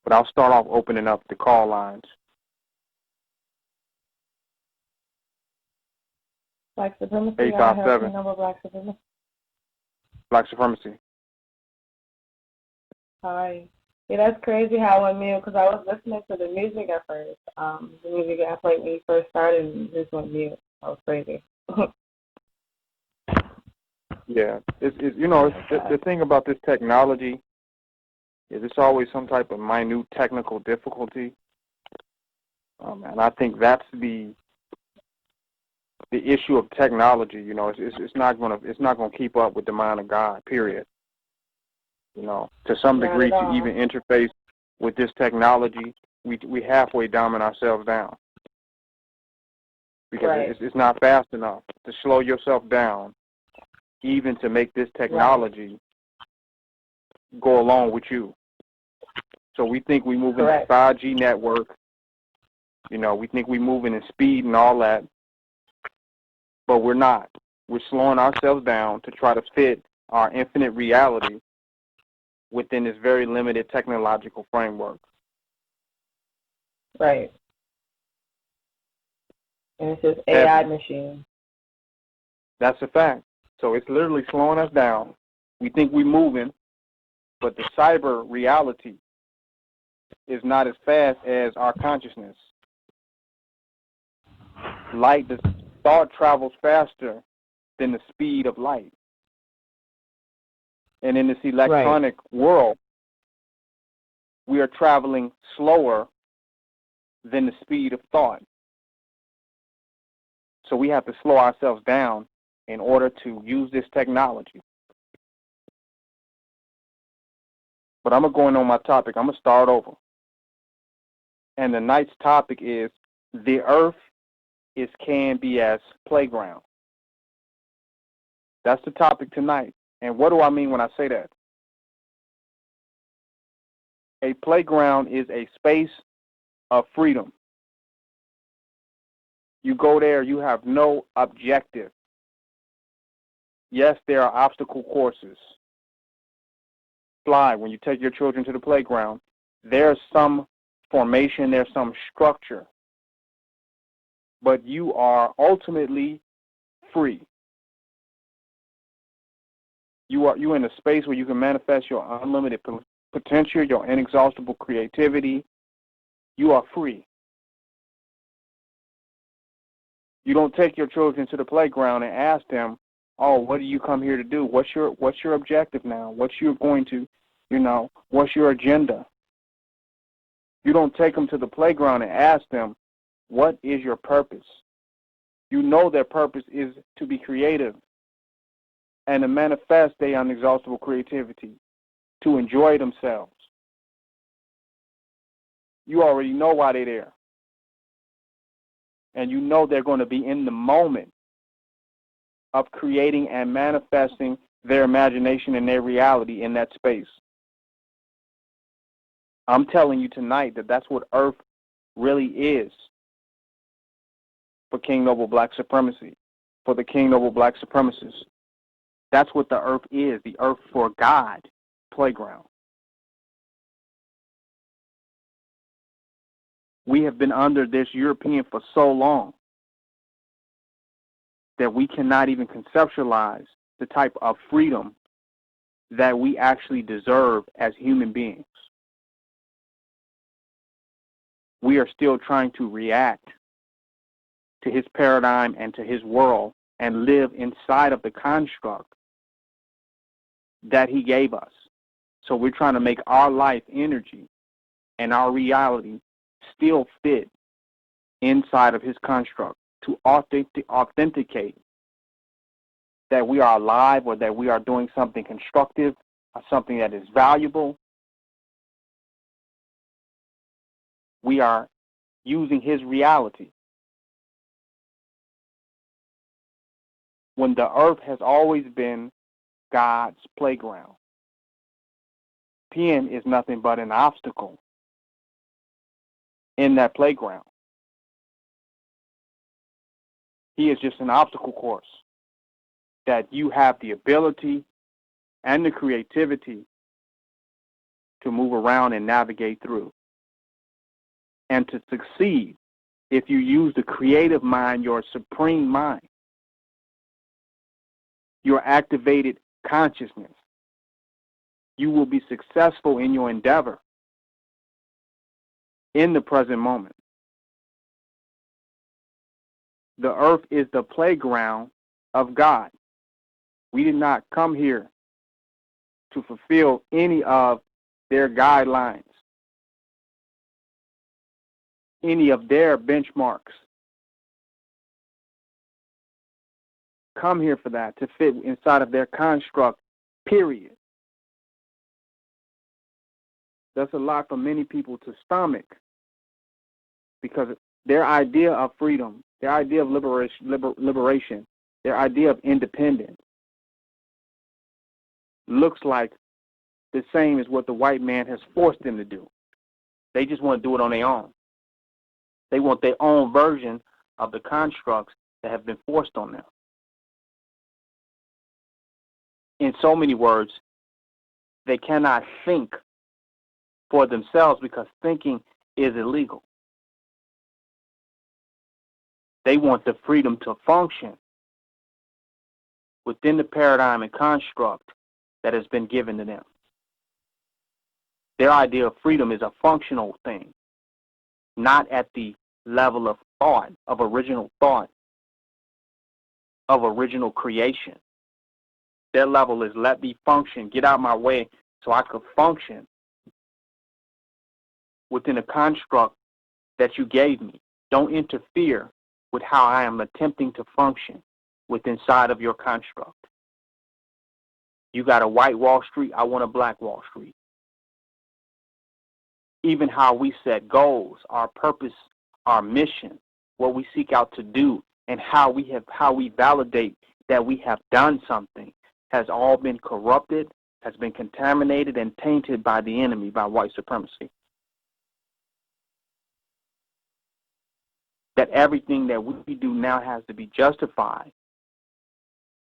But I'll start off opening up the call lines. Black supremacy. 857. Number black supremacy. Black supremacy. Hi. Yeah, that's crazy how it went mute because I was listening to the music at first. The music I played when you first started and just went mute. That was crazy. Yeah, it's the thing about this technology is it's always some type of minute technical difficulty, and I think that's the issue of technology. You know, it's not gonna keep up with the mind of God. Period. You know, to some degree, to even interface with this technology, we halfway dumbing ourselves down because it's not fast enough to slow yourself down, even to make this technology go along with you. So we think we move into 5G network. You know, we think we moving in speed and all that, but we're not. We're slowing ourselves down to try to fit our infinite reality within this very limited technological framework. Right. And it's just AI machine. That's a fact. So it's literally slowing us down. We think we're moving, but the cyber reality is not as fast as our consciousness. Light, the thought travels faster than the speed of light. And in this electronic world, we are traveling slower than the speed of thought. So we have to slow ourselves down in order to use this technology. But I'm going to go in on my topic. I'm going to start over. And the night's topic is the Earth is KNBS Playground. That's the topic tonight. And what do I mean when I say that? A playground is a space of freedom. You go there, you have no objective. Yes, there are obstacle courses. When you take your children to the playground, there's some formation, there's some structure. But you are ultimately free. You're in a space where you can manifest your unlimited potential, your inexhaustible creativity. You are free. You don't take your children to the playground and ask them, "Oh, what do you come here to do? What's your objective now? What's your going to, what's your agenda?" You don't take them to the playground and ask them, "What is your purpose?" You know their purpose is to be creative and to manifest their inexhaustible creativity, to enjoy themselves. You already know why they're there. And you know they're going to be in the moment of creating and manifesting their imagination and their reality in that space. I'm telling you tonight that that's what Earth really is for King Noble Black Supremacy, for the King Noble Black Supremacists. That's what the Earth is, the Earth for God playground. We have been under this European for so long that we cannot even conceptualize the type of freedom that we actually deserve as human beings. We are still trying to react to his paradigm and to his world and live inside of the construct that he gave us. So we're trying to make our life energy and our reality still fit inside of his construct to authenticate that we are alive or that we are doing something constructive or something that is valuable. We are using his reality. When the earth has always been God's playground. Pen is nothing but an obstacle in that playground. He is just an obstacle course that you have the ability and the creativity to move around and navigate through. and to succeed if you use the creative mind, your supreme mind, your activated consciousness. You will be successful in your endeavor in the present moment. The earth is the playground of God. We did not come here to fulfill any of their guidelines, any of their benchmarks. Come here for that, to fit inside of their construct, period. That's a lot for many people to stomach, because their idea of freedom, their idea of liberation, their idea of independence looks like the same as what the white man has forced them to do. They just want to do it on their own. They want their own version of the constructs that have been forced on them. In so many words, they cannot think for themselves because thinking is illegal. They want the freedom to function within the paradigm and construct that has been given to them. Their idea of freedom is a functional thing, not at the level of thought, of original creation. Their level is, let me function, get out my way so I could function within a construct that you gave me. Don't interfere with how I am attempting to function inside of your construct. You got a white Wall Street, I want a black Wall Street. Even how we set goals, our purpose, our mission, what we seek out to do, and how we validate that we have done something has all been corrupted, has been contaminated and tainted by the enemy, by white supremacy. That everything that we do now has to be justified,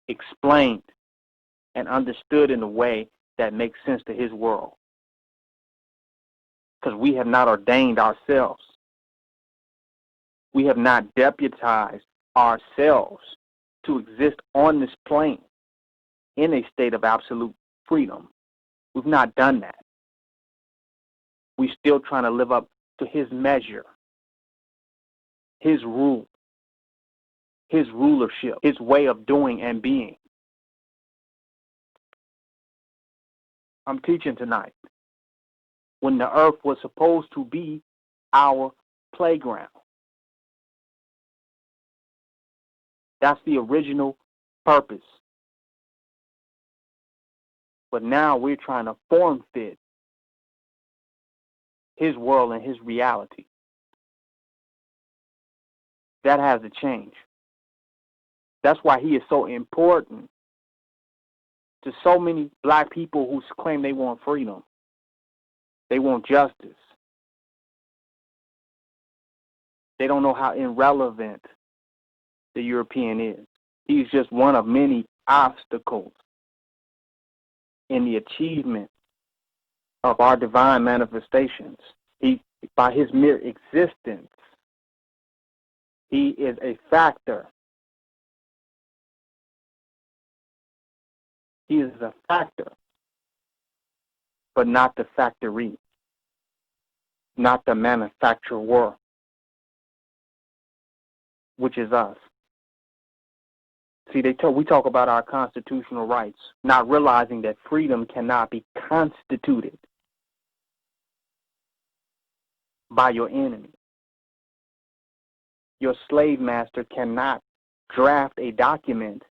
explained, and understood in a way that makes sense to his world. Because we have not ordained ourselves. We have not deputized ourselves to exist on this plane in a state of absolute freedom. We've not done that. We're still trying to live up to his measure, his rule, his rulership, his way of doing and being. I'm teaching tonight when the earth was supposed to be our playground. That's the original purpose. But now we're trying to form fit his world and his reality. That has to change. That's why he is so important to so many black people who claim they want freedom. They want justice. They don't know how irrelevant the European is. He's just one of many obstacles in the achievement of our divine manifestations. He, by his mere existence, he is a factor. He is a factor, but not the factory, not the manufacturer, which is us. See, we talk about our constitutional rights, not realizing that freedom cannot be constituted by your enemy. Your slave master cannot draft a document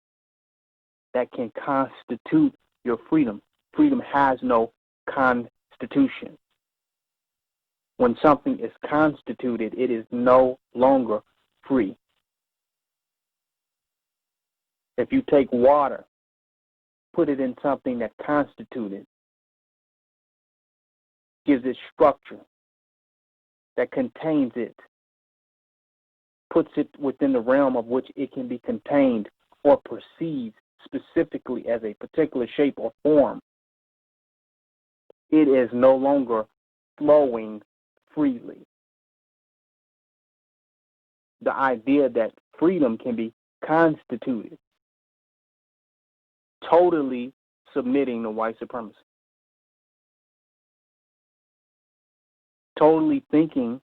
that can constitute your freedom. Freedom has no constitution. When something is constituted, it is no longer free. If you take water, put it in something that constituted, gives it structure, that contains it, puts it within the realm of which it can be contained or perceived specifically as a particular shape or form, it is no longer flowing freely. the idea that freedom can be constituted, totally submitting to white supremacy, totally thinking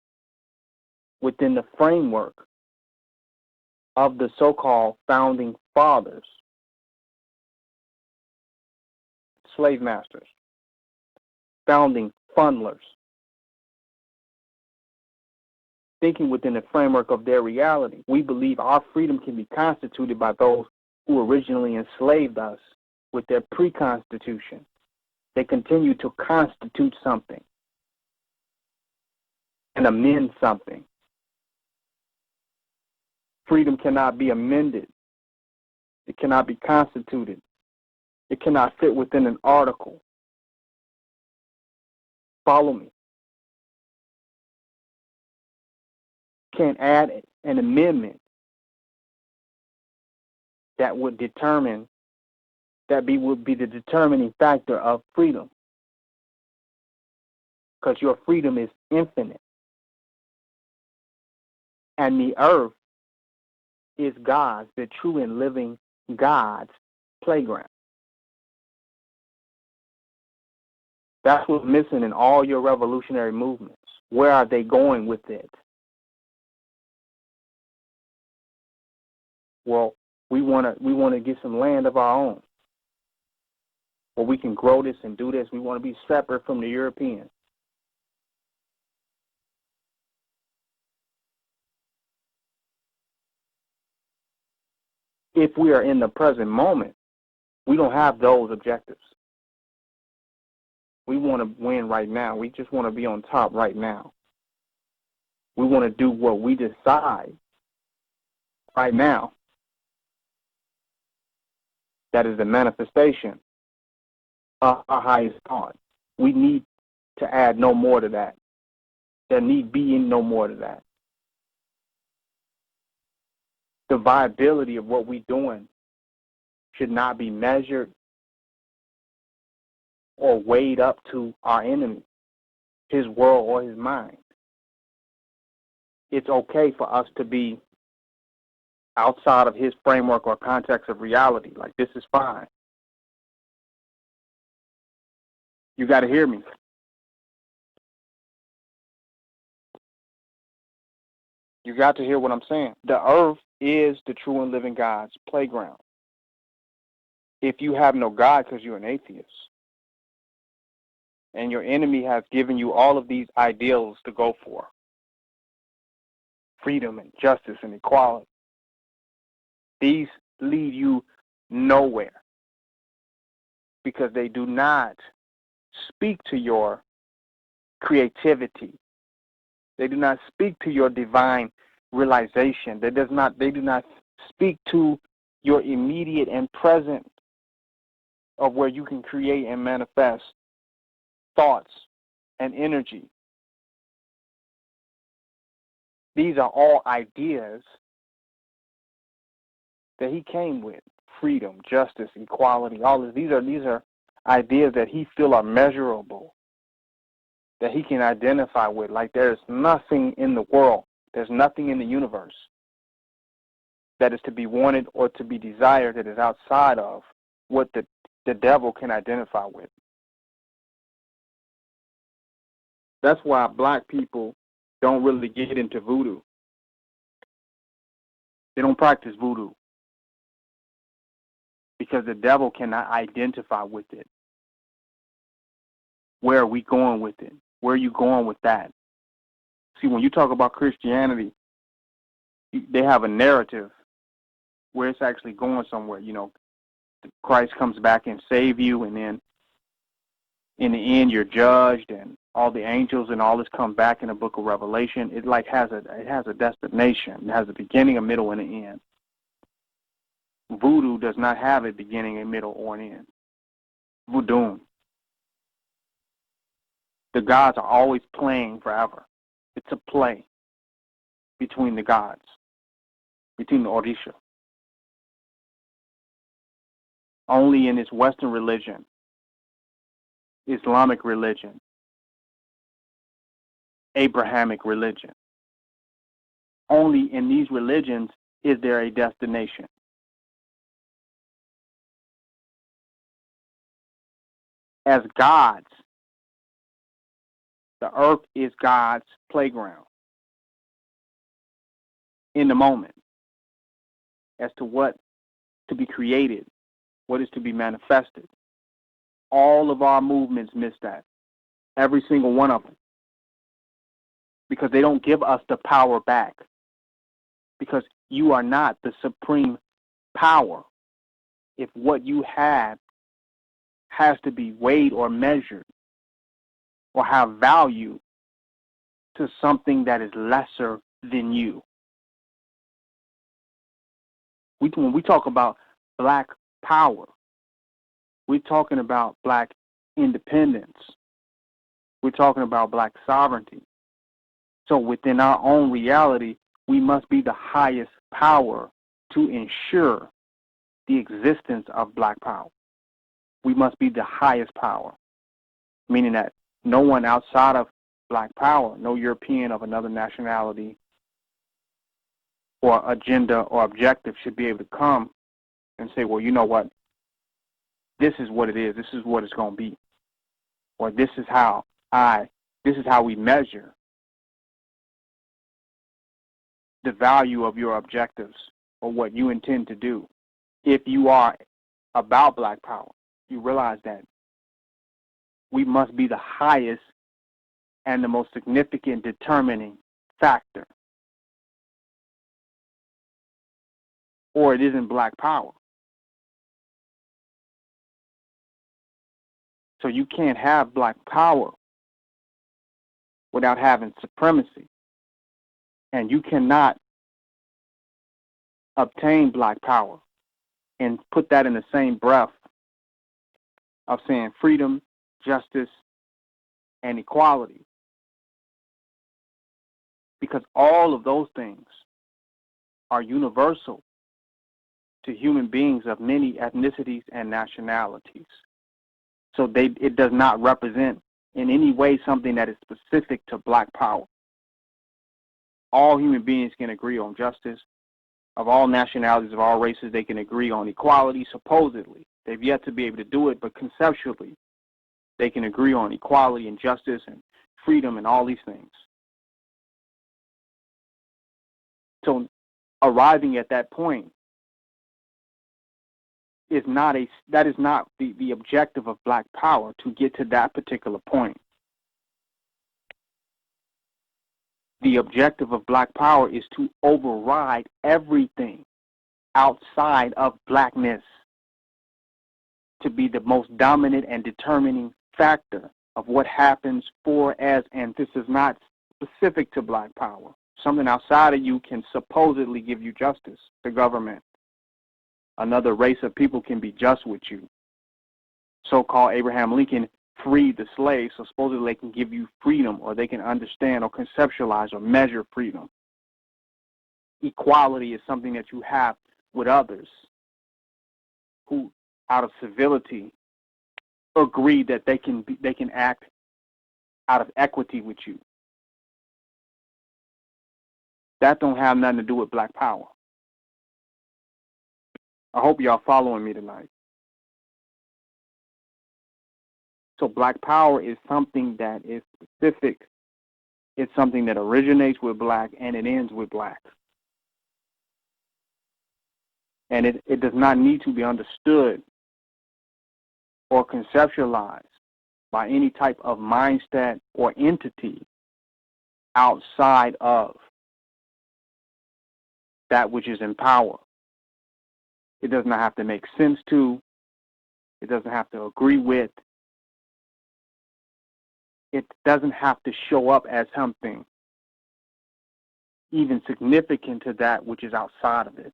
within the framework of the so-called founding fathers, slave masters, founding fundlers, thinking within the framework of their reality. We believe our freedom can be constituted by those who originally enslaved us with their pre-constitution. They continue to constitute something and amend something. Freedom cannot be amended. It cannot be constituted. It cannot fit within an article. Follow me. Can't add an amendment that would determine, would be the determining factor of freedom. Because your freedom is infinite. And the earth is God's, the true and living God's playground. That's what's missing in all your revolutionary movements. Where are they going with it? Well, we want to get some land of our own, where we can grow this and do this. We want to be separate from the Europeans. If we are in the present moment, we don't have those objectives. We want to win right now. We just want to be on top right now. We want to do what we decide right now. That is the manifestation of our highest thought. We need to add no more to that. There need be no more to that. The viability of what we're doing should not be measured or weighed up to our enemy, his world or his mind. It's okay for us to be outside of his framework or context of reality. Like, this is fine. You got to hear me. You got to hear what I'm saying. The earth is the true and living God's playground. If you have no God because you're an atheist, and your enemy has given you all of these ideals to go for, freedom and justice and equality, these lead you nowhere, because they do not speak to your creativity. They do not speak to your divine realization. They do not speak to your immediate and present of where you can create and manifest thoughts and energy. These are all ideas that he came with. Freedom, justice, equality, all of these are ideas that he feel are measurable, that he can identify with. Like, there's nothing in the world, there's nothing in the universe that is to be wanted or to be desired that is outside of what the devil can identify with. That's why black people don't really get into voodoo. They don't practice voodoo, because the devil cannot identify with it. Where are we going with it? Where are you going with that? See, when you talk about Christianity, they have a narrative where it's actually going somewhere. You know, Christ comes back and save you, and then in the end you're judged, and all the angels and all this come back in the book of Revelation. It has a destination. It has a beginning, a middle, and an end. Voodoo does not have a beginning, a middle, or an end. Voodoo. The gods are always playing forever. It's a play between the gods, between the Orisha. Only in its Western religion, Islamic religion, Abrahamic religion, only in these religions is there a destination. As gods, the earth is God's playground in the moment as to what to be created, what is to be manifested. All of our movements miss that, every single one of them, because they don't give us the power back, because you are not the supreme power if what you have has to be weighed or measured or have value to something that is lesser than you. When we talk about black power, we're talking about black independence. We're talking about black sovereignty. So within our own reality, we must be the highest power to ensure the existence of black power. We must be the highest power, meaning that no one outside of black power, no European of another nationality or agenda or objective should be able to come and say, well, you know what? This is what it is. This is what it's going to be. Or this is how we measure the value of your objectives or what you intend to do. If you are about black power, you realize that we must be the highest and the most significant determining factor, or it isn't black power. So you can't have black power without having supremacy. And you cannot obtain black power and put that in the same breath of saying freedom, justice, and equality. Because all of those things are universal to human beings of many ethnicities and nationalities. So it does not represent in any way something that is specific to black power. All human beings can agree on justice. Of all nationalities, of all races, they can agree on equality, supposedly. They've yet to be able to do it, but conceptually, they can agree on equality and justice and freedom and all these things. So arriving at that point is not the objective of black power, to get to that particular point. The objective of black power is to override everything outside of blackness, to be the most dominant and determining factor of what happens and this is not specific to black power. Something outside of you can supposedly give you justice, the government. Another race of people can be just with you. So-called Abraham Lincoln freed the slaves, so supposedly they can give you freedom, or they can understand or conceptualize or measure freedom. Equality is something that you have with others who, out of civility, agree that they can act out of equity with you. That don't have nothing to do with black power. I hope y'all following me tonight. So black power is something that is specific. It's something that originates with black and it ends with black. And it does not need to be understood or conceptualized by any type of mindset or entity outside of that which is in power. It does not have to make sense to. It doesn't have to agree with. It doesn't have to show up as something even significant to that which is outside of it.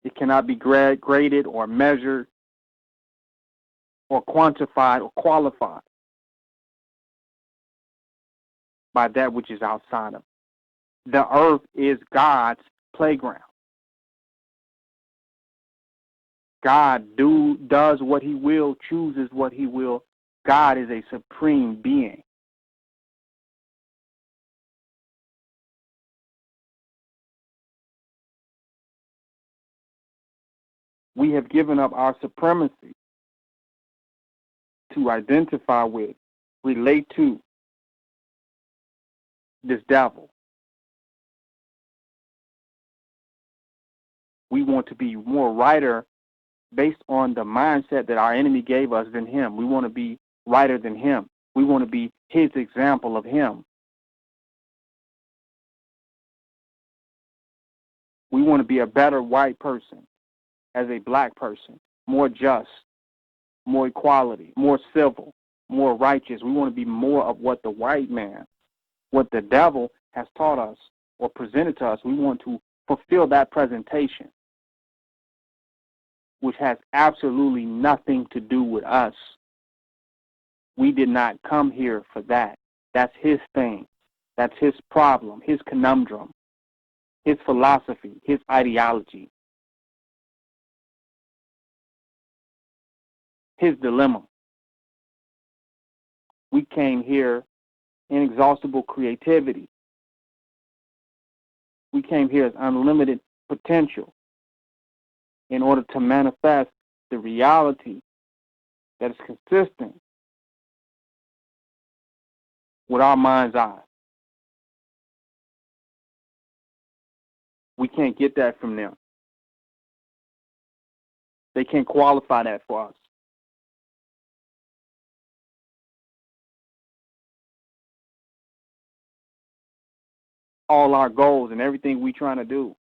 It cannot be graded or measured or quantified or qualified by that which is outside of it. The earth is God's playground. God does what he will, chooses what he will. God is a supreme being. We have given up our supremacy to identify with, relate to this devil. We want to be more righter based on the mindset that our enemy gave us than him. We want to be righter than him. We want to be his example of him. We want to be a better white person as a black person, more just, more equality, more civil, more righteous. We want to be more of what the white man, what the devil has taught us or presented to us. We want to fulfill that presentation, which has absolutely nothing to do with us. We did not come here for that. That's his thing. That's his problem, his conundrum, his philosophy, his ideology, his dilemma. We came here inexhaustible creativity. We came here as unlimited potential in order to manifest the reality that is consistent with our mind's eye. We can't get that from them. They can't qualify that for us. All our goals and everything we're trying to do.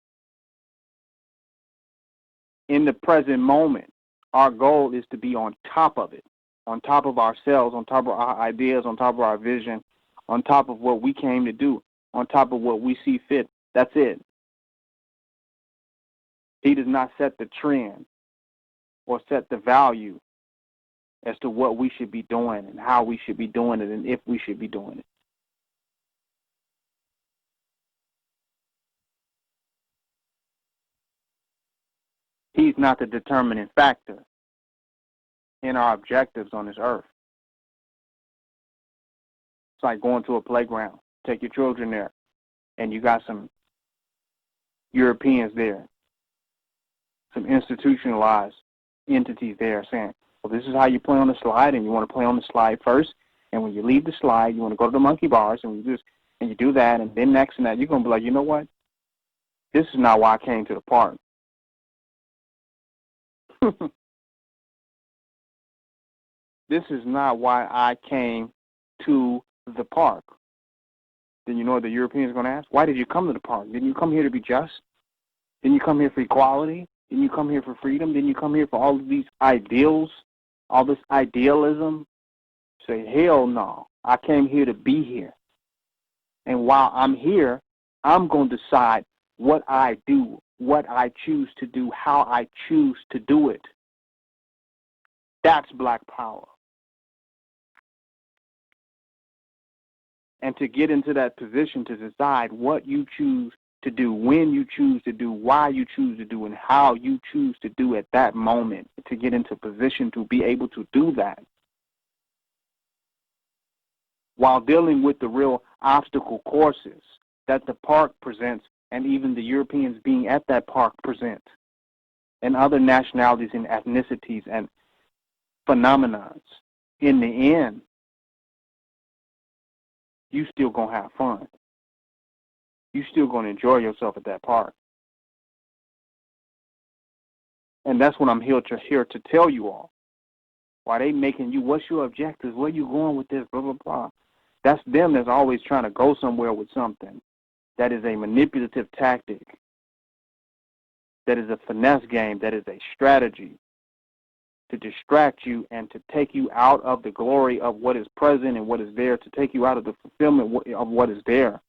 In the present moment, our goal is to be on top of it, on top of ourselves, on top of our ideas, on top of our vision, on top of what we came to do, on top of what we see fit. That's it. He does not set the trend or set the value as to what we should be doing and how we should be doing it and if we should be doing it. He's not the determining factor in our objectives on this earth. It's like going to a playground. Take your children there, and you got some Europeans there, some institutionalized entities there saying, well, this is how you play on the slide, and you want to play on the slide first, and when you leave the slide, you want to go to the monkey bars, and you do that, and then next and that, you're going to be like, you know what? This is not why I came to the park. This is not why I came to the park. Then you know what the Europeans are going to ask? Why did you come to the park? Didn't you come here to be just? Didn't you come here for equality? Didn't you come here for freedom? Didn't you come here for all of these ideals, all this idealism? Say, hell no. I came here to be here. And while I'm here, I'm going to decide what I do, what I choose to do, how I choose to do it. That's black power. And to get into that position to decide what you choose to do, when you choose to do, why you choose to do, and how you choose to do at that moment, to get into position to be able to do that while dealing with the real obstacle courses that the park presents and even the Europeans being at that park present, and other nationalities and ethnicities and phenomenons. In the end, you still going to have fun. You still going to enjoy yourself at that park. And that's what I'm here to tell you all. Why they making you, what's your objectives? Where you going with this? Blah, blah, blah. That's them that's always trying to go somewhere with something. That is a manipulative tactic. That is a finesse game. That is a strategy to distract you and to take you out of the glory of what is present and what is there, to take you out of the fulfillment of what is there,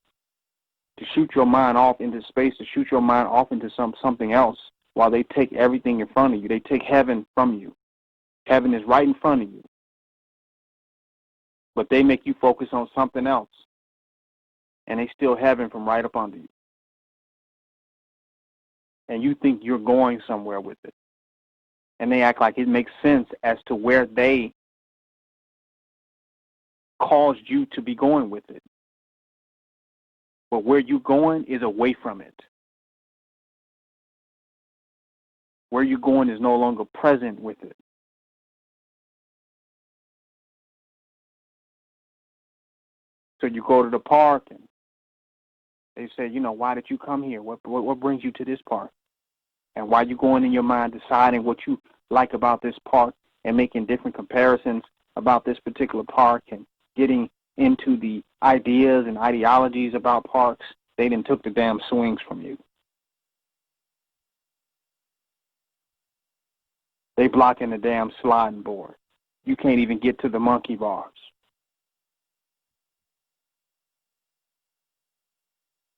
to shoot your mind off into space, to shoot your mind off into something else while they take everything in front of you. They take heaven from you. Heaven is right in front of you. But they make you focus on something else, and they steal heaven from right up under you. And you think you're going somewhere with it. And they act like it makes sense as to where they caused you to be going with it. But where you're going is away from it. Where you're going is no longer present with it. So you go to the park and they say, why did you come here? What brings you to this park? And why you going in your mind deciding what you like about this park and making different comparisons about this particular park and getting into the ideas and ideologies about parks? They done took the damn swings from you. They blocking the damn sliding board. You can't even get to the monkey bars.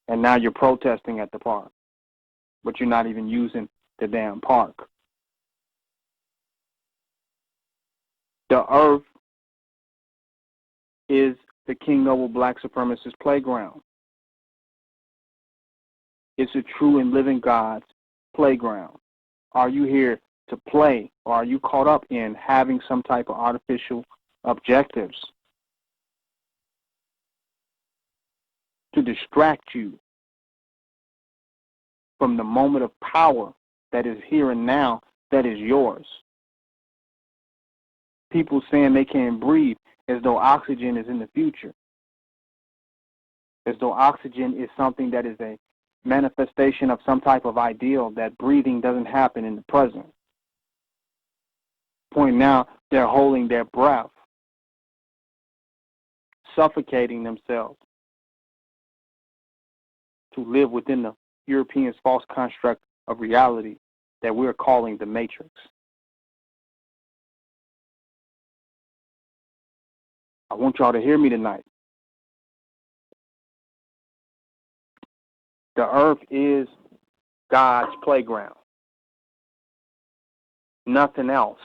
And now you're protesting at the park, but you're not even using the damn park. The earth is the King Noble Black Supremacist Playground. It's a true and living God's playground. Are you here to play, or are you caught up in having some type of artificial objectives to distract you from the moment of power that is here and now, that is yours? People saying they can't breathe as though oxygen is in the future, as though oxygen is something that is a manifestation of some type of ideal, that breathing doesn't happen in the present. Point now, they're holding their breath, suffocating themselves to live within the Europeans' false construct of reality that we're calling the Matrix. I want y'all to hear me tonight. The earth is God's playground. Nothing else.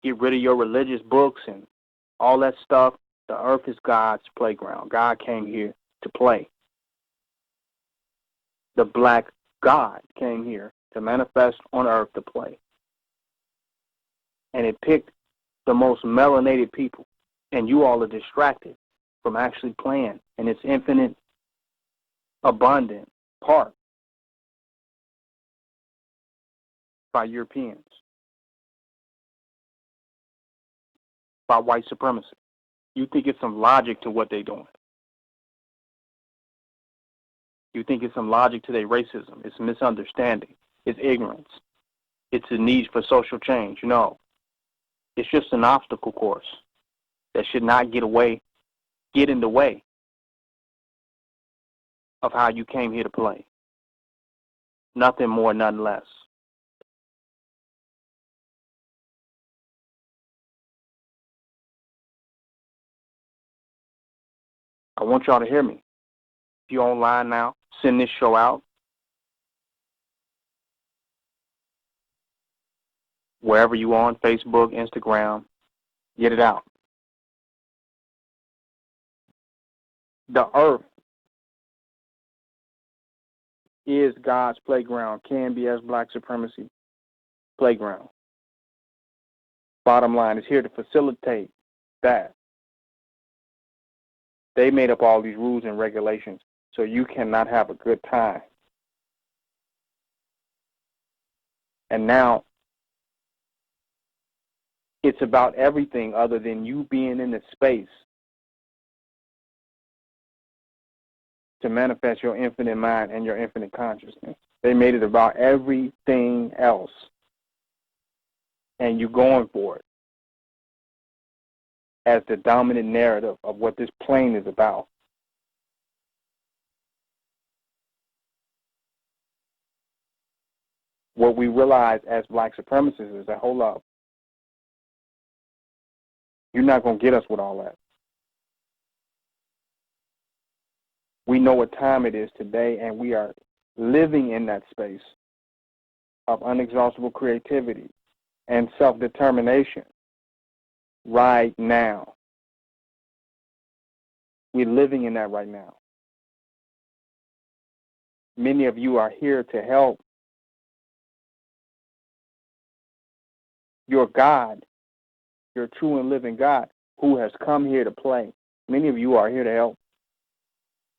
Get rid of your religious books and all that stuff. The earth is God's playground. God came here to play. The black God came here to manifest on earth to play. And it picked the most melanated people. And you all are distracted from actually playing in its infinite, abundant part by Europeans, by white supremacy. You think it's some logic to what they're doing. You think it's some logic to their racism. It's misunderstanding. It's ignorance. It's a need for social change. No. It's just an obstacle course that should not get in the way of how you came here to play. Nothing more, nothing less. I want y'all to hear me. If you're online now, send this show out. Wherever you on, Facebook, Instagram, get it out. The earth is God's playground, KNBS Black Supremacy Playground. Bottom line is here to facilitate that. They made up all these rules and regulations so you cannot have a good time. And now it's about everything other than you being in the space to manifest your infinite mind and your infinite consciousness. They made it about everything else. And you're going for it as the dominant narrative of what this plane is about. What we realize as black supremacists is that, hold up, you're not going to get us with all that. We know what time it is today, and we are living in that space of unexhaustible creativity and self-determination right now. We're living in that right now. Many of you are here to help your God, your true and living God, who has come here to play. Many of you are here to help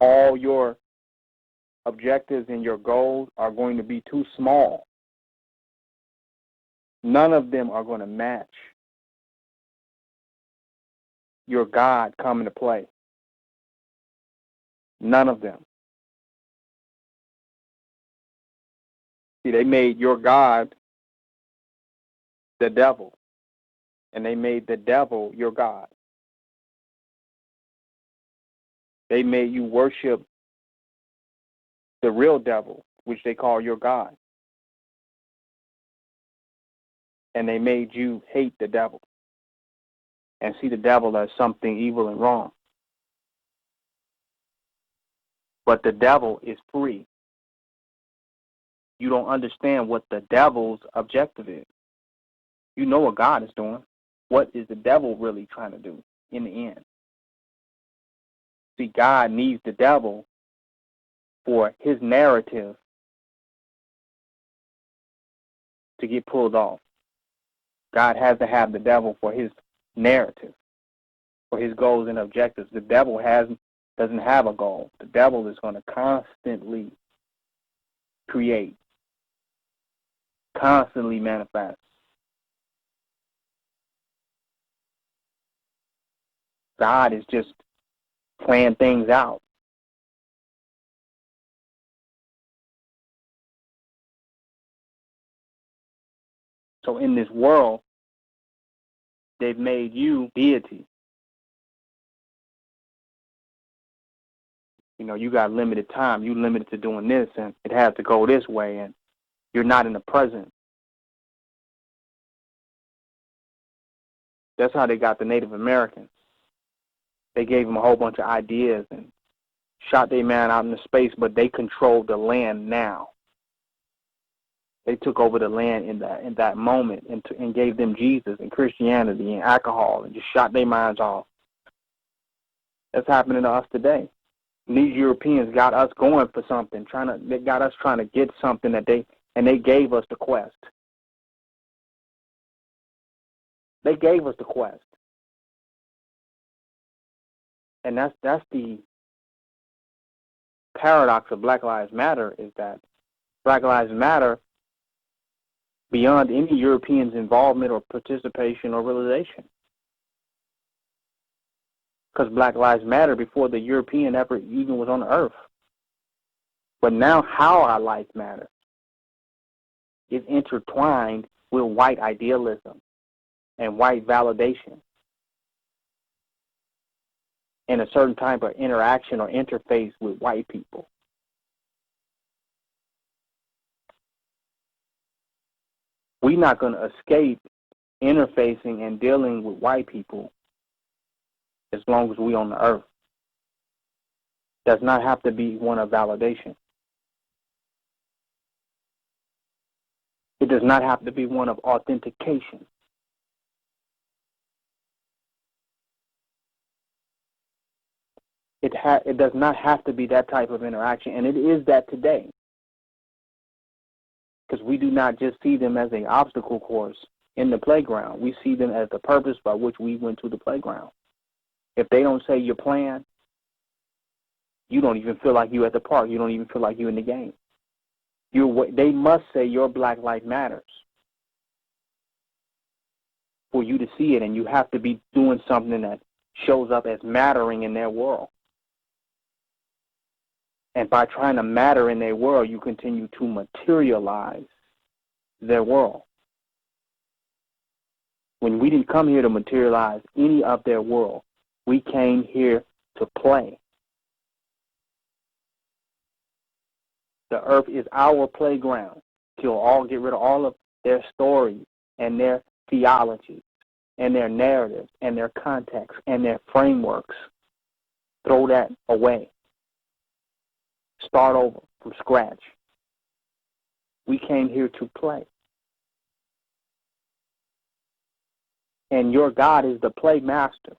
all your objectives and your goals are going to be too small. None of them are going to match your God coming to play. None of them. See, they made your God the devil, and they made the devil your God. They made you worship the real devil, which they call your God. And they made you hate the devil and see the devil as something evil and wrong. But the devil is free. You don't understand what the devil's objective is. You know what God is doing. What is the devil really trying to do in the end? See, God needs the devil for his narrative to get pulled off. God has to have the devil for his narrative, for his goals and objectives. The devil doesn't have a goal. The devil is going to constantly create, constantly manifest. God is just playing things out. So in this world, they've made you deity. You know, you got limited time. You limited to doing this, and it has to go this way, and you're not in the present. That's how they got the Native Americans. They gave them a whole bunch of ideas and shot their man out into space, but they controlled the land now. They took over the land in that moment and gave them Jesus and Christianity and alcohol and just shot their minds off. That's happening to us today. And these Europeans got us going for something, they got us trying to get something and they gave us the quest. They gave us the quest. And that's the paradox of Black Lives Matter, is that Black Lives Matter beyond any Europeans' involvement or participation or realization. Because Black Lives Matter before the European ever even was on the earth. But now how our life matters is intertwined with white idealism and white validation and a certain type of interaction or interface with white people. We're not going to escape interfacing and dealing with white people as long as we're on the earth. Does not have to be one of validation. It does not have to be one of authentication. It does not have to be that type of interaction, and it is that today. Because we do not just see them as an obstacle course in the playground. We see them as the purpose by which we went to the playground. If they don't say your plan, you don't even feel like you're at the park. You don't even feel like you're in the game. They must say your Black Life Matters for you to see it, and you have to be doing something that shows up as mattering in their world. And by trying to matter in their world, you continue to materialize their world. When we didn't come here to materialize any of their world, we came here to play. The earth is our playground. Get rid of all of their stories and their theology and their narratives and their context and their frameworks. Throw that away. Start over from scratch. We came here to play. And your God is the play master,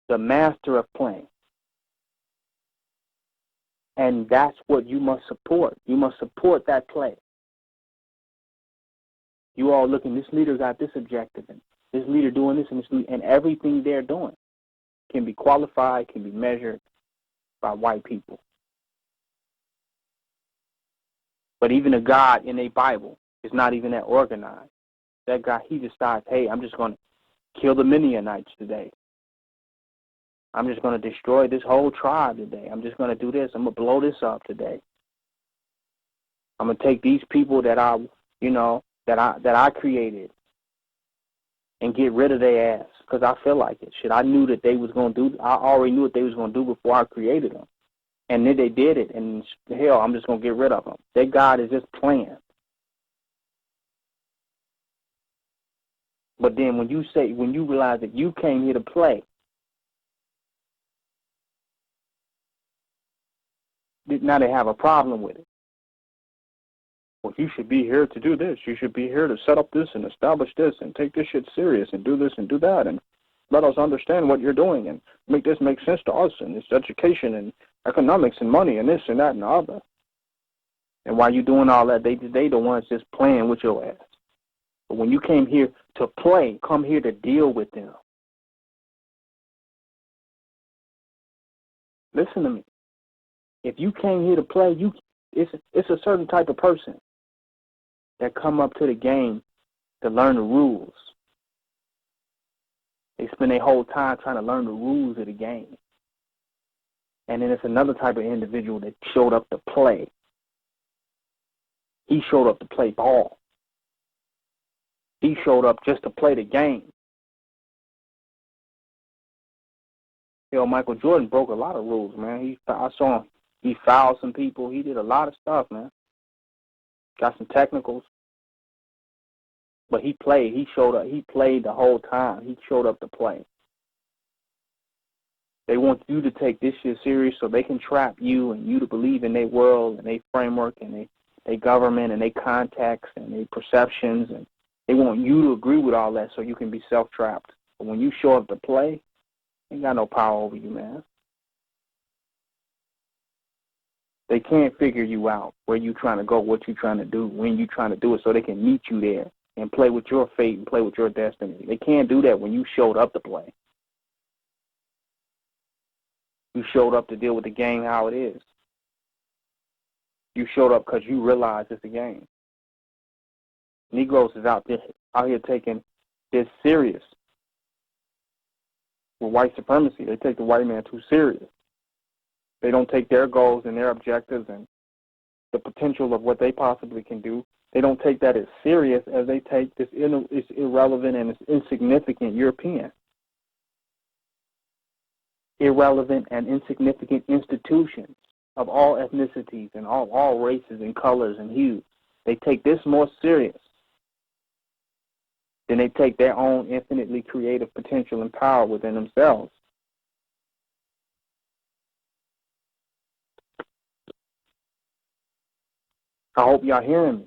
the master of playing. And that's what you must support. You must support that play. You all looking, this leader got this objective, and this leader doing this, and everything they're doing can be qualified, can be measured by white people. But even a God in a Bible is not even that organized. That God, he decides, hey, I'm just going to kill the Midianites today. I'm just going to destroy this whole tribe today. I'm just going to do this. I'm going to blow this up today. I'm going to take these people that I created and get rid of their ass because I feel like it. Shit, I knew that they was going to do. I already knew what they was going to do before I created them. And then they did it, and hell, I'm just going to get rid of them. Their God is just playing. But then when you realize that you came here to play, now they have a problem with it. Well, you should be here to do this. You should be here to set up this and establish this and take this shit serious and do this and do that and let us understand what you're doing and make this make sense to us and it's education and economics and money and this and that and the other. And while you're doing all that, they the ones just playing with your ass. But when you came here to play, come here to deal with them. Listen to me. If you came here to play, it's a certain type of person that come up to the game to learn the rules. They spend their whole time trying to learn the rules of the game. And then it's another type of individual that showed up to play. He showed up to play ball. He showed up just to play the game. Michael Jordan broke a lot of rules, man. I saw him. He fouled some people. He did a lot of stuff, man. Got some technicals. But he played. He showed up. He played the whole time. He showed up to play. They want you to take this shit serious so they can trap you and you to believe in their world and their framework and their government and their contacts and their perceptions. And they want you to agree with all that so you can be self-trapped. But when you show up to play, they ain't got no power over you, man. They can't figure you out, where you trying to go, what you trying to do, when you trying to do it, so they can meet you there and play with your fate and play with your destiny. They can't do that when you showed up to play. You showed up to deal with the game how it is. You showed up because you realize it's a game. Negroes is out here taking this serious. With white supremacy, they take the white man too serious. They don't take their goals and their objectives and the potential of what they possibly can do. They don't take that as serious as they take this it's irrelevant and it's insignificant European. Irrelevant and insignificant institutions of all ethnicities and all races and colors and hues. They take this more serious than they take their own infinitely creative potential and power within themselves. I hope y'all hearing me.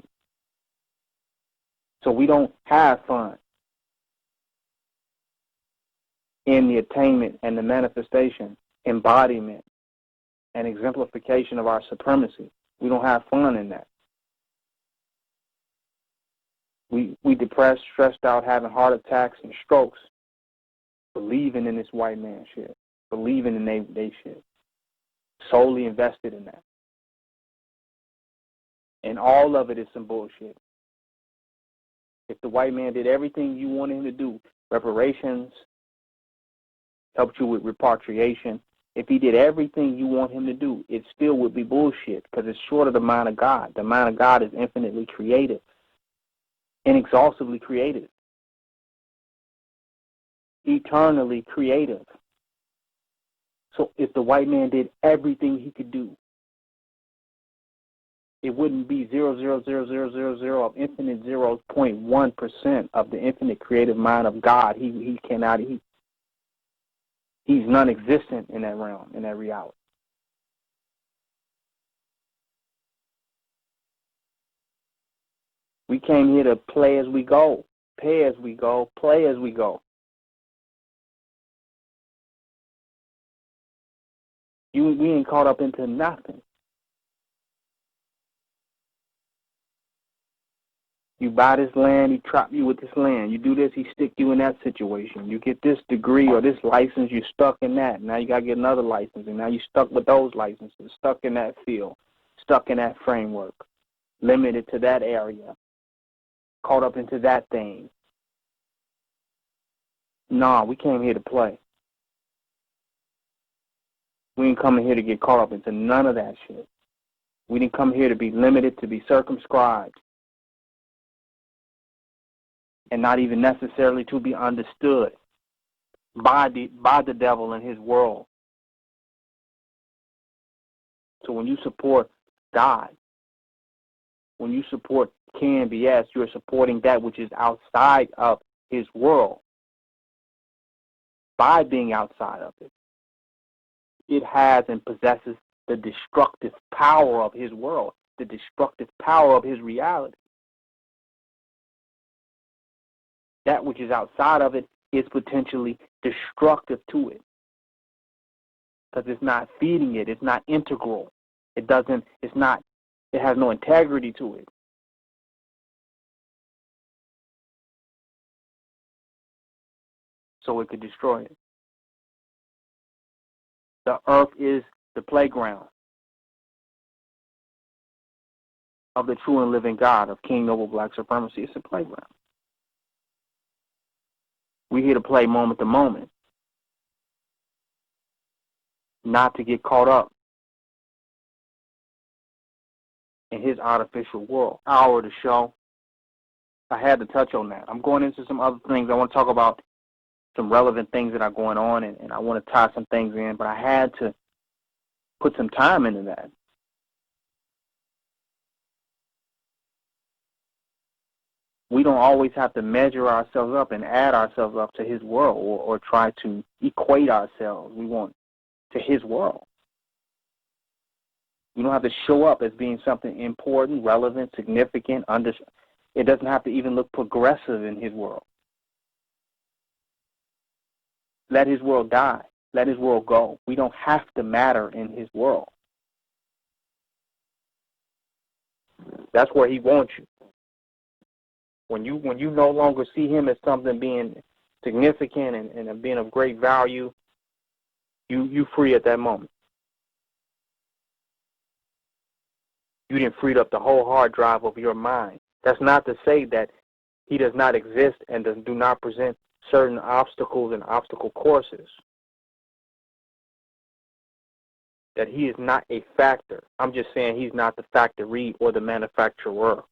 So we don't have fun in the attainment and the manifestation, embodiment, and exemplification of our supremacy. We don't have fun in that. We depressed, stressed out, having heart attacks and strokes, believing in this white man shit, believing in they shit, solely invested in that. And all of it is some bullshit. If the white man did everything you wanted him to do, reparations, helped you with repatriation, if he did everything you want him to do, it still would be bullshit because it's short of the mind of God. The mind of God is infinitely creative, inexhaustively creative, eternally creative. So if the white man did everything he could do, it wouldn't be 0.00000 of infinite 0.1% of the infinite creative mind of God. He's non-existent in that realm, in that reality. We came here to play as we go, pay as we go, play as we go. We ain't caught up into nothing. You buy this land, he trap you with this land. You do this, he stick you in that situation. You get this degree or this license, you're stuck in that. Now you got to get another license, and now you're stuck with those licenses, stuck in that field, stuck in that framework. limited to that area, caught up into that thing. No, we came here to play. We didn't come here to get caught up into none of that shit. We didn't come here to be limited, to be circumscribed, and not even necessarily to be understood by the devil and his world. So when you support God, when you support KNBS, you're supporting that which is outside of his world. By being outside of it, it has and possesses the destructive power of his world, the destructive power of his reality. That which is outside of it is potentially destructive to it, because it's not feeding it, it's not integral. It has no integrity to it. So it could destroy it. The earth is the playground of the true and living God, of King Noble Black Supremacy. It's a playground. We're here to play moment to moment, not to get caught up in his artificial world. Hour of the show, I had to touch on that. I'm going into some other things. I want to talk about some relevant things that are going on, and I want to tie some things in, but I had to put some time into that. We don't always have to measure ourselves up and add ourselves up to his world, or try to equate ourselves. We want to his world. You don't have to show up as being something important, relevant, significant. It doesn't have to even look progressive in his world. Let his world die. Let his world go. We don't have to matter in his world. That's where he wants you. When you no longer see him as something being significant and being of great value, you free at that moment. You didn't free up the whole hard drive of your mind. That's not to say that he does not exist and do not present certain obstacles and obstacle courses. That he is not a factor. I'm just saying he's not the factory or the manufacturer.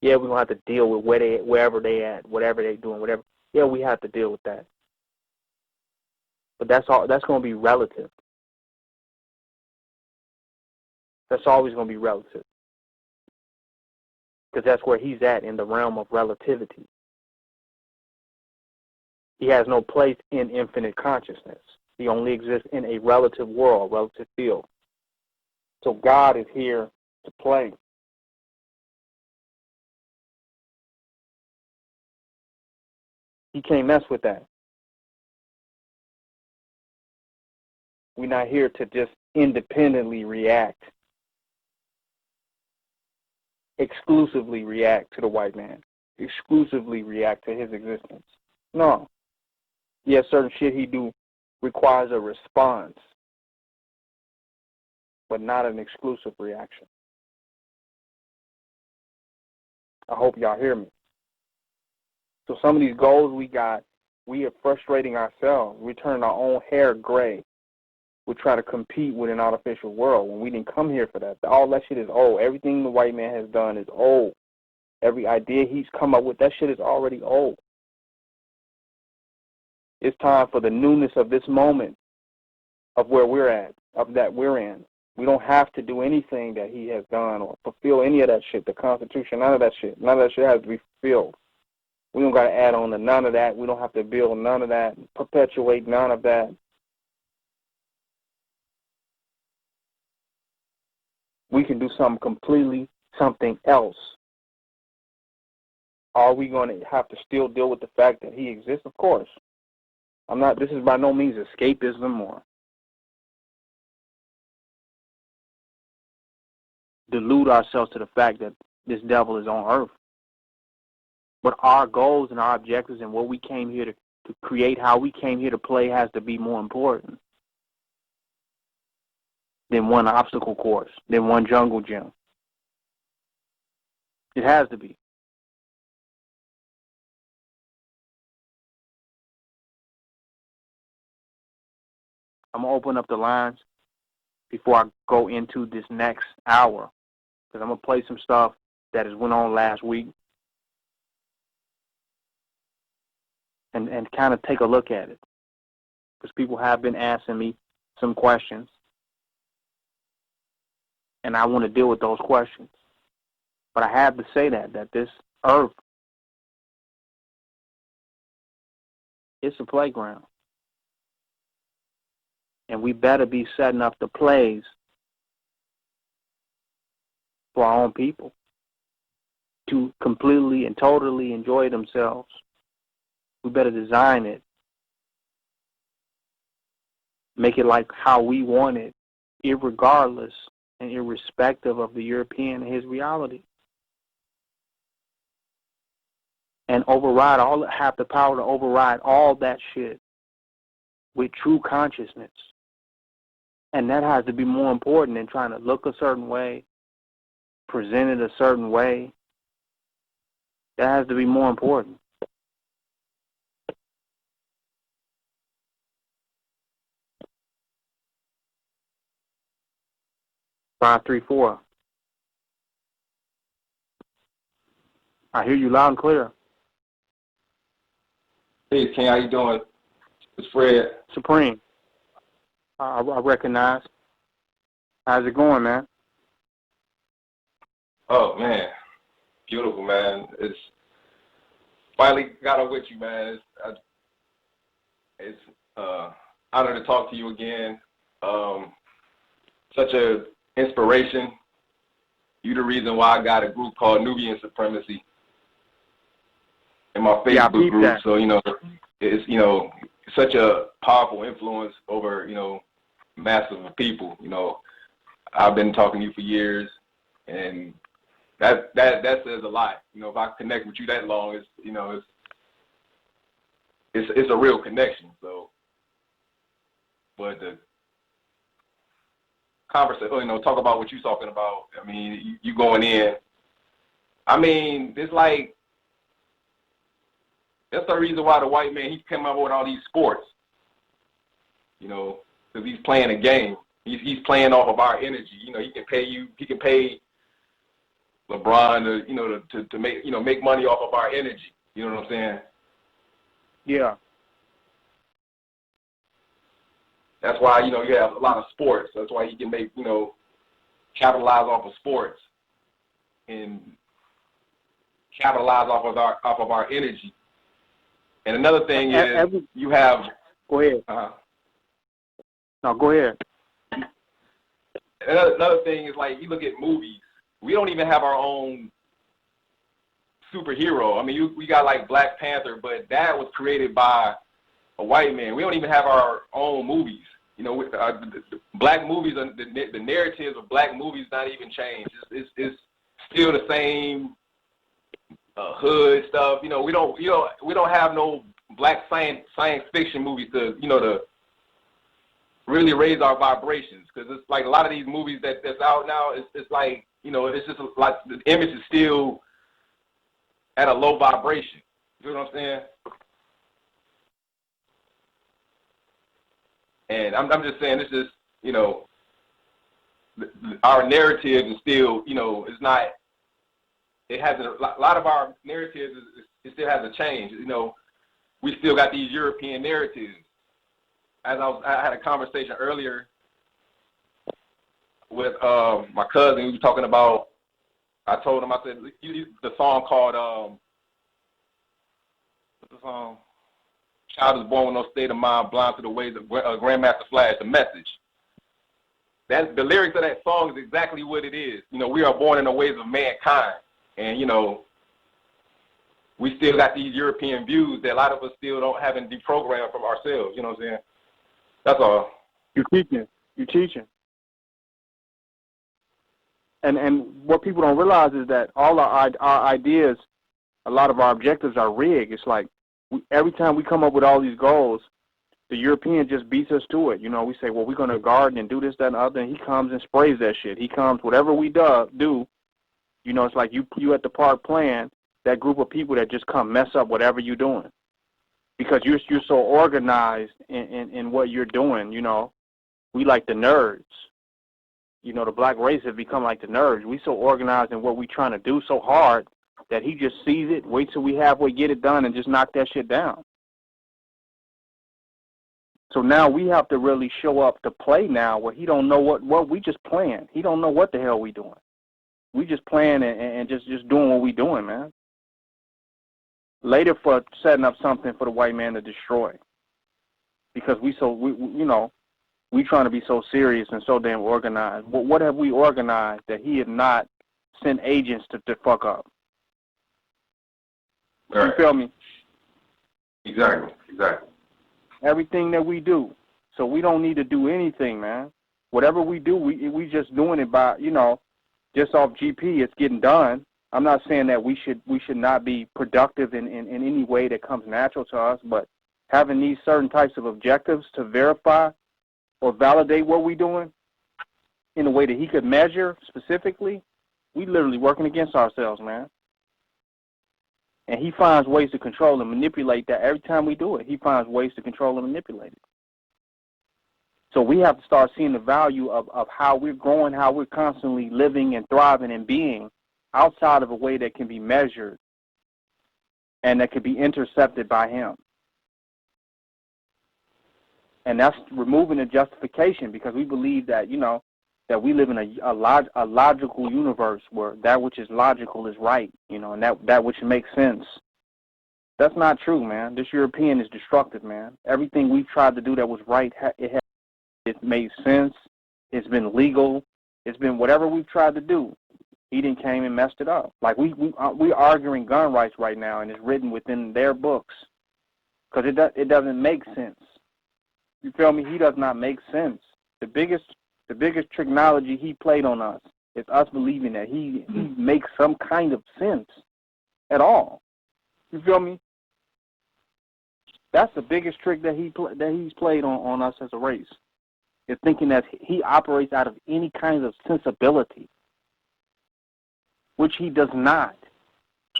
Yeah, we don't have to deal with wherever they at, whatever they doing, whatever. Yeah, we have to deal with that. But that's going to be relative. That's always going to be relative. Because that's where he's at in the realm of relativity. He has no place in infinite consciousness. He only exists in a relative world, relative field. So God is here to play. He can't mess with that. We're not here to just independently react, exclusively react to the white man, exclusively react to his existence. No. Yeah, certain shit he do requires a response, but not an exclusive reaction. I hope y'all hear me. So some of these goals we got, we are frustrating ourselves. We're turning our own hair gray. We try to compete with an artificial world when we didn't come here for that. All that shit is old. Everything the white man has done is old. Every idea he's come up with, that shit is already old. It's time for the newness of this moment, of where we're at, of that we're in. We don't have to do anything that he has done or fulfill any of that shit, the Constitution, none of that shit. None of that shit has to be fulfilled. We don't got to add on to none of that. We don't have to build none of that, perpetuate none of that. We can do something else. Are we going to have to still deal with the fact that he exists? Of course. This is by no means escapism or delude ourselves to the fact that this devil is on earth. But our goals and our objectives and what we came here to create, how we came here to play, has to be more important. than one obstacle course, than one jungle gym. It has to be. I'm going to open up the lines before I go into this next hour, because I'm going to play some stuff that has went on last week and kind of take a look at it, because people have been asking me some questions, and I want to deal with those questions. But I have to say that this earth, it's a playground. And we better be setting up the plays for our own people to completely and totally enjoy themselves. We better design it, make it like how we want it, irregardless and irrespective of the European and his reality. And have the power to override all that shit with true consciousness. And that has to be more important than trying to look a certain way, present it a certain way. That has to be more important. Five, 3, 4. I hear you loud and clear. Hey, Ken, how you doing? It's Fred. Supreme. I recognize. How's it going, man? Oh, man. Beautiful, man. It's finally got up with you, man. It's honor to talk to you again. Such a inspiration. You the reason why I got a group called Nubian Supremacy in my Facebook group. That. So, it's, such a powerful influence over, massive people. I've been talking to you for years, and that says a lot. If I connect with you that long, it's a real connection. So, but the conversation, talk about what you're talking about. I mean, you going in. I mean, it's like, that's the reason why the white man, he's coming up with all these sports, because he's playing a game. He's playing off of our energy. He can pay LeBron to make money off of our energy. You know what I'm saying? Yeah. That's why, you have a lot of sports. That's why he can make, capitalize off of sports and capitalize off of our energy. And another thing is you have. Go ahead. No, go ahead. Another thing is, like, you look at movies. We don't even have our own superhero. I mean, we got like Black Panther, but that was created by a white man. We don't even have our own movies. Black movies, the narratives of black movies not even changed. It's still the same hood stuff. We don't have no black science fiction movies to really raise our vibrations, because it's like a lot of these movies that's out now. It's like it's just like the image is still at a low vibration. You know what I'm saying? And I'm just saying, it's just, our narrative is still, it's not, it hasn't, a lot of our narratives, it still hasn't changed. We still got these European narratives. As I had a conversation earlier with my cousin. We were talking about, I told him, I said, the song called, what's the song? Child is born with no state of mind, blind to the ways of Grandmaster Flash, The Message. The lyrics of that song is exactly what it is. We are born in the ways of mankind. And, we still got these European views that a lot of us still haven't deprogrammed from ourselves. You know what I'm saying? That's all. You're teaching. And what people don't realize is that all our ideas, a lot of our objectives are rigged. It's like every time we come up with all these goals, The European just beats us to it. You know, we say, well, we're going to garden and do this, that, and other, and he comes and sprays that shit. He comes, whatever we do, you know, it's like you at the park playing, that group of people that just come mess up whatever you're doing. Because you're so organized in what you're doing, you know. We like the nerds. You know, the black race has become like the nerds. We so organized in what we trying to do so hard that he just sees it, wait till we halfway get it done, and just knock that shit down. So now we have to really show up to play now where he don't know what we just playing. He don't know what the hell we doing. We just playing and just doing what we doing, man. Later for setting up something for the white man to destroy. Because we you know, we trying to be so serious and so damn organized. What have we organized that he had not sent agents to fuck up? All right. You feel me? Exactly. Everything that we do. So we don't need to do anything, man. Whatever we do, we just doing it by, you know, just off GP, it's getting done. I'm not saying that we should not be productive in any way that comes natural to us, but having these certain types of objectives to verify or validate what we're doing in a way that he could measure specifically, we literally working against ourselves, man. And he finds ways to control and manipulate that every time we do it. He finds ways to control and manipulate it. So we have to start seeing the value of how we're growing, how we're constantly living and thriving and being outside of a way that can be measured and that could be intercepted by him. And that's removing the justification, because we believe that, you know, that we live in a logical universe where that which is logical is right, you know, and that which makes sense. That's not true, man. This European is destructive, man. Everything we've tried to do that was right, it's made sense. It's been legal. It's been whatever we've tried to do. He didn't came and messed it up. Like we're arguing gun rights right now, and it's written within their books because it doesn't make sense. You feel me? He does not make sense. The biggest technology he played on us is us believing that he makes some kind of sense at all. You feel me? That's the biggest trick that he's played on us as a race. Is thinking that he operates out of any kind of sensibility, which he does not.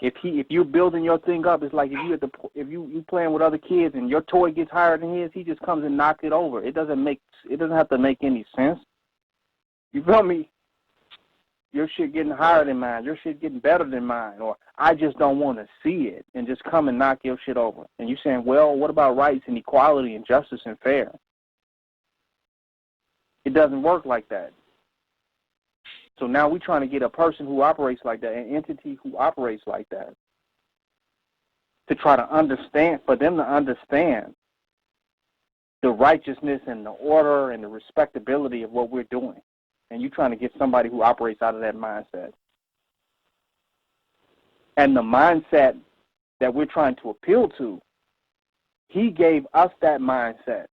If you're building your thing up, it's like if you playing with other kids and your toy gets higher than his, he just comes and knocks it over. It doesn't have to make any sense. You feel me? Your shit getting higher than mine. Your shit getting better than mine. Or I just don't want to see it, and just come and knock your shit over. And you saying, well, what about rights and equality and justice and fair? It doesn't work like that. So now we're trying to get a person who operates like that, an entity who operates like that, to try to understand, for them to understand the righteousness and the order and the respectability of what we're doing. And you're trying to get somebody who operates out of that mindset. And the mindset that we're trying to appeal to, he gave us that mindset.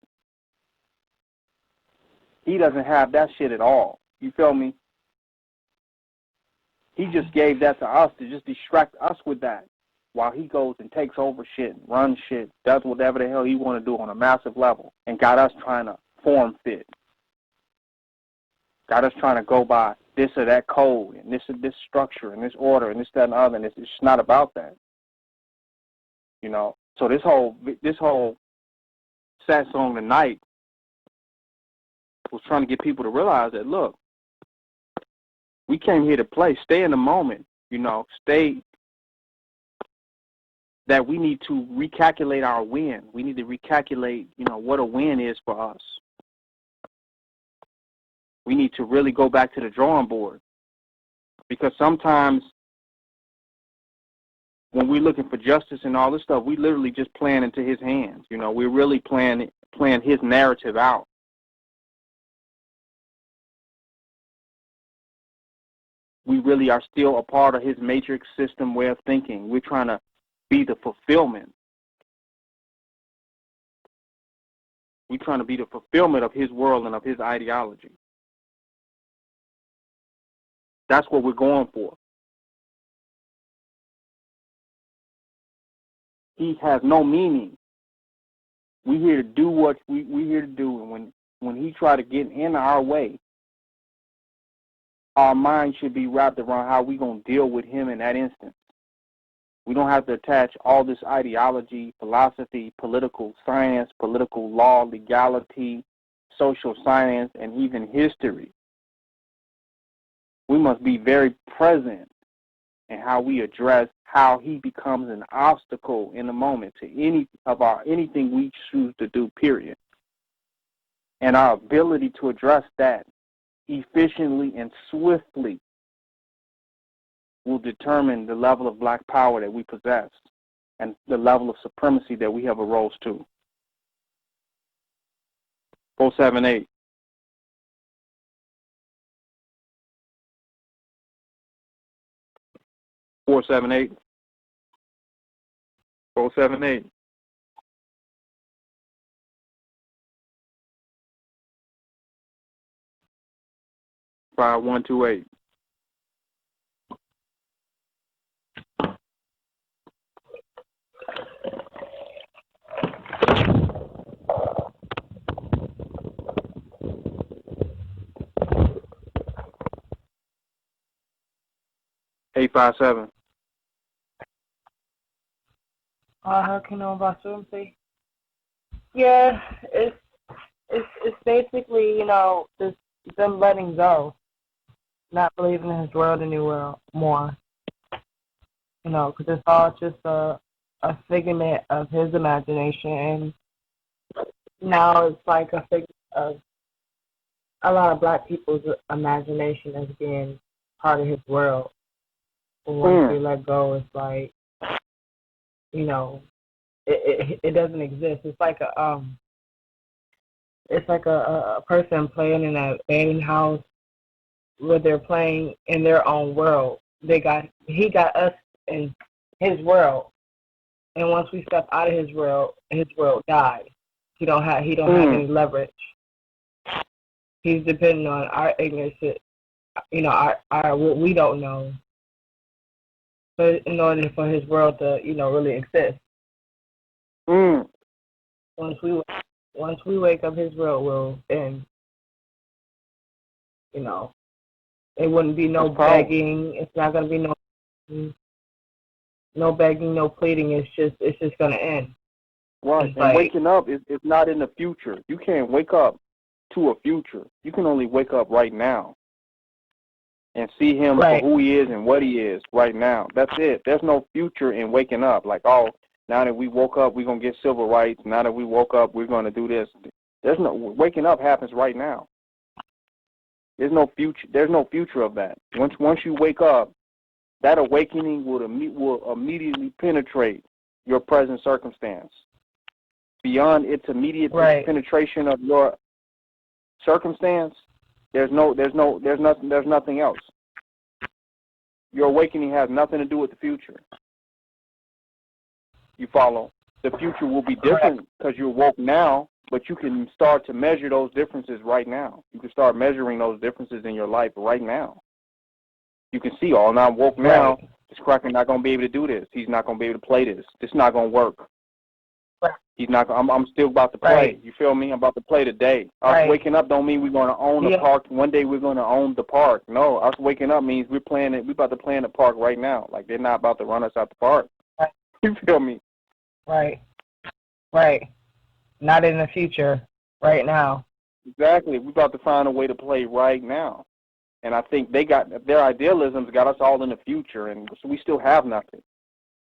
He doesn't have that shit at all. You feel me? He just gave that to us to just distract us with that while he goes and takes over shit, runs shit, does whatever the hell he want to do on a massive level, and got us trying to form fit. Got us trying to go by this or that code and this structure and this order and this, that, and other, and it's just not about that. You know? So this whole sad song tonight was trying to get people to realize that, look, we came here to play. Stay in the moment, you know. Stay that we need to recalculate our win. We need to recalculate, you know, what a win is for us. We need to really go back to the drawing board. Because sometimes when we're looking for justice and all this stuff, we literally just playing into his hands. You know, we're really playing his narrative out. We really are still a part of his matrix system way of thinking. We're trying to be the fulfillment. We're trying to be the fulfillment of his world and of his ideology. That's what we're going for. He has no meaning We're here to do what we're here to do. And when he try to get in our way, our mind should be wrapped around how we're going to deal with him in that instance. We don't have to attach all this ideology, philosophy, political science, political law, legality, social science, and even history. We must be very present in how we address how he becomes an obstacle in the moment to anything we choose to do, period. And our ability to address that efficiently and swiftly will determine the level of black power that we possess and the level of supremacy that we have arose to. 478. Four 7 8. 478. 5128. Eight 5 7. How can I about say? Yeah, it's basically, just them letting go, not believing in his world anymore, because it's all just a figment of his imagination, and now it's like a figment of a lot of black people's imagination as being part of his world. And once we let go, it's like, it doesn't exist. It's like a person playing in an abandoned house where they're playing in their own world. He got us in his world, and once we step out of his world dies. He don't have any leverage. He's depending on our ignorance, our what we don't know. But in order for his world to, really exist. Once we wake up, his world will end. It wouldn't be no begging. It's not gonna be no begging, no pleading. It's just gonna end. Right. And waking up is not in the future. You can't wake up to a future. You can only wake up right now and see him for who he is and what he is right now. That's it. There's no future in waking up. Like, now that we woke up, we're going to get civil rights. Now that we woke up, we're going to do this. Waking up happens right now. There's no future of that. Once you wake up, that awakening will immediately penetrate your present circumstance. Beyond its immediate penetration of your circumstance, there's nothing else. Your awakening has nothing to do with the future. You follow? The future will be different because you're woke now, but you can start to measure those differences right now. You can start measuring those differences in your life right now. You can see, now I'm woke now. This cracker not going to be able to do this. He's not going to be able to play this. This is not going to work. He's not. I'm still about to play. You feel me? I'm about to play today. Us waking up don't mean we're going to own the park. One day we're going to own the park. No, us waking up means we're playing it. We're about to play in the park right now. Like, they're not about to run us out the park. You feel me? Right. Not in the future. Right now. Exactly. We're about to find a way to play right now. And I think their idealisms got us all in the future, and so we still have nothing.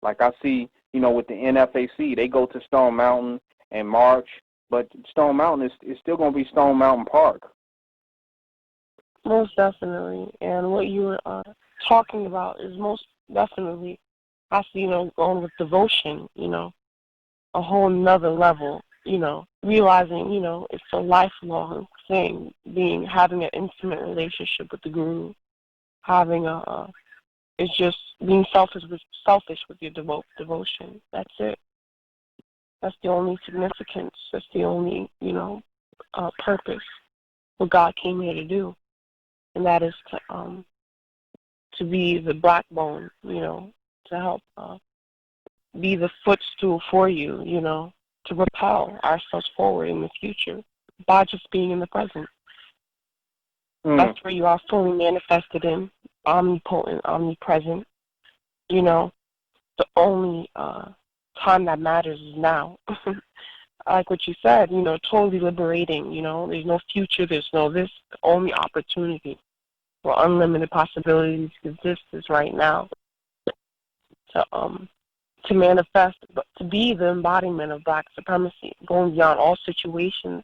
Like I see, with the NFAC, they go to Stone Mountain and march, but Stone Mountain is still going to be Stone Mountain Park. Most definitely. And what you were talking about is most definitely has to, going with devotion, a whole nother level, realizing, it's a lifelong thing, having an intimate relationship with the Guru, it's just being selfish with your devotion. That's it. That's the only significance. That's the only, purpose, what God came here to do. And that is to be the backbone, to help be the footstool for you, to propel ourselves forward in the future by just being in the present. That's where you are fully manifested in, omnipotent, omnipresent. You know, the only time that matters is now. Like what you said, you know, totally liberating. You know, there's no future, there's no this. The only opportunity where unlimited possibilities exist is right now. To manifest, but to be the embodiment of Black supremacy, going beyond all situations,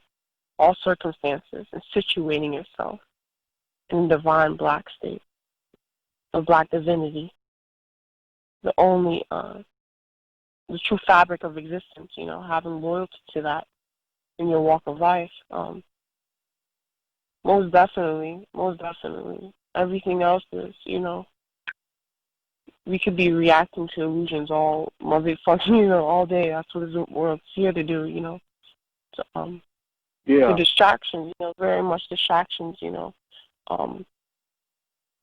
all circumstances, and situating yourself in the divine Black state of Black divinity, the only, the true fabric of existence, you know, having loyalty to that in your walk of life. Most definitely. Everything else is, you know, we could be reacting to illusions all motherfucking, you know, all day. That's what the world's here to do, you know. So, the distractions, you know, very much distractions, you know.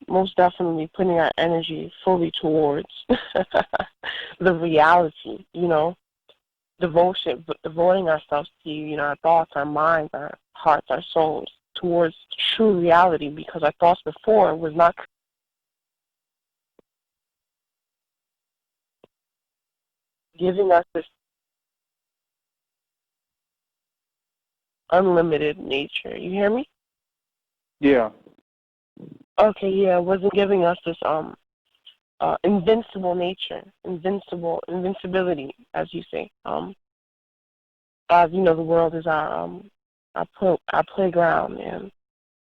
Most definitely putting our energy fully towards the reality, you know, devoting ourselves to, you know, our thoughts, our minds, our hearts, our souls towards true reality, because our thoughts before was not giving us this unlimited nature. You hear me? Yeah. Okay, yeah, it wasn't giving us this invincible nature, invincibility, as you say. As you know, the world is our playground, and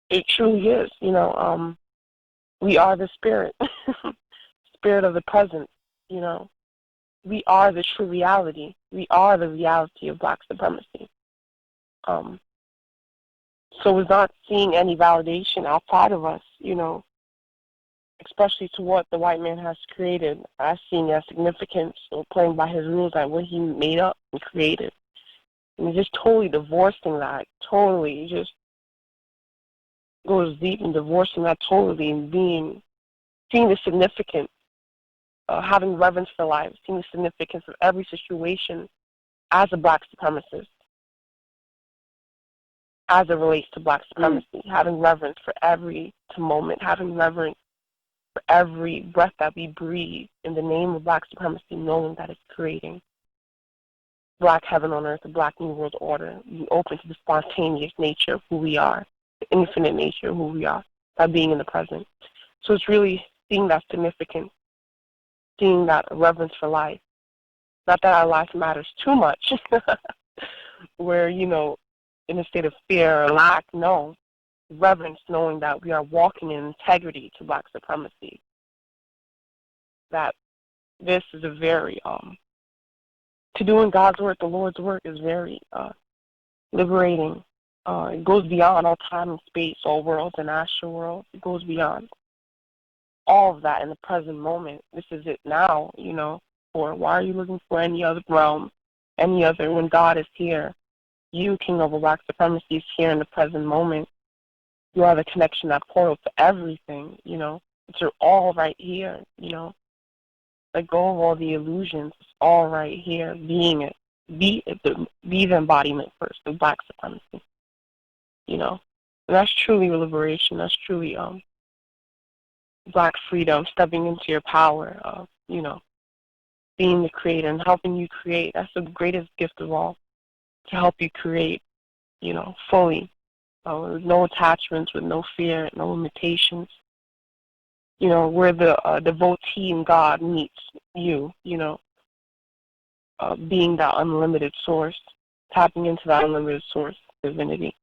it truly is. You know, we are the spirit, spirit of the present. You know, we are the true reality. We are the reality of Black supremacy. So we're not seeing any validation outside of us, you know, especially to what the white man has created, as seeing as significance, or playing by his rules, like what he made up and created. And just totally divorcing that, totally just goes deep in divorcing that totally, and seeing the significance, having reverence for life, seeing the significance of every situation as a Black supremacist, as it relates to Black supremacy, having reverence for every moment, having reverence for every breath that we breathe in the name of Black supremacy, knowing that it's creating Black heaven on earth, a Black new world order, being open to the spontaneous nature of who we are, the infinite nature of who we are, by being in the present. So it's really seeing that significance, seeing that reverence for life. Not that our life matters too much, where, you know, in a state of fear or lack, no. Reverence, knowing that we are walking in integrity to Black supremacy. That this is a very, to doing God's work, the Lord's work, is very liberating. It goes beyond all time and space, all worlds and astral worlds. It goes beyond all of that in the present moment. This is it now, you know. Or why are you looking for any other realm, any other, when God is here? You, King of Black supremacy, is here in the present moment. You are the connection, that portal to everything, you know. It's all right here, you know. Let go of all the illusions. It's all right here, being it. Be the embodiment first of Black supremacy, you know. And that's truly liberation. That's truly Black freedom, stepping into your power of, you know, being the creator and helping you create. That's the greatest gift of all, to help you create, you know, fully. With no attachments, with no fear, no limitations. You know, where the devotee in God meets you, you know, being that unlimited source, tapping into that unlimited source, divinity.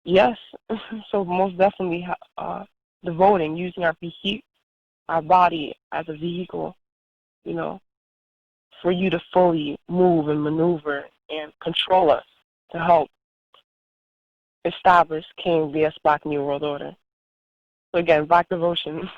Yes, so most definitely devoting, using our body as a vehicle, you know, for you to fully move and maneuver and control us, to help establish KNBS Black New World Order. So again, Black devotion.